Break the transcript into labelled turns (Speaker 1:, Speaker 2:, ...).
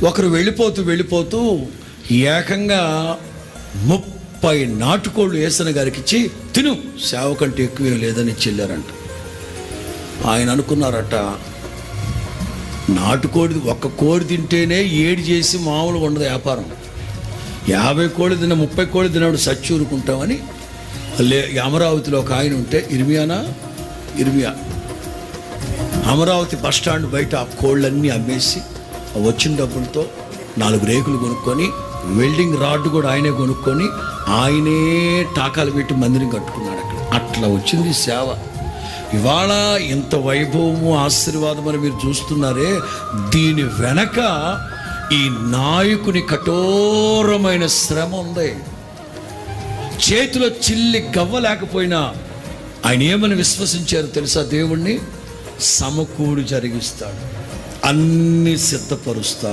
Speaker 1: ఒకరు వెళ్ళిపోతూ ఏకంగా 30 నాటుకోళ్ళు యేసన్న గారికి ఇచ్చి, తిను, సేవ కంటే ఎక్కువే లేదని చెల్లారంట. ఆయన అనుకున్నారట, నాటుకోడి ఒక్క కోడి తింటేనే ఏడు చేసి మామూలుగా ఉండదు వ్యాపారం. 50 కోళ్ళు తిన్న 30 కోళ్ళు తిన్నప్పుడు సచ్చి ఊరుకుంటామని. అమరావతిలో ఒక ఆయన ఉంటే, ఇర్మియా అమరావతి బస్ స్టాండ్ బయట ఆ కోళ్ళన్నీ అమ్మేసి వచ్చిన డబ్బులతో 4 రేకులు కొనుక్కొని, వెల్డింగ్ రాడ్ కూడా ఆయనే కొనుక్కొని, ఆయనే టాకాలు పెట్టి మందిరం కట్టుకున్నాడు అక్కడ. అట్లా వచ్చింది సేవ. ఇవాళ ఇంత వైభవము, ఆశీర్వాదం అని మీరు చూస్తున్నారే, దీని వెనక ఈ నాయకుని కఠోరమైన శ్రమ ఉంది. చేతిలో చిల్లి గవ్వ లేకపోయినా ఆయన ఏమని విశ్వసించారు తెలుసా? దేవుణ్ణి సమకూడి జరిగిస్తాడు, అన్ని సిద్ధపరుస్తాడు.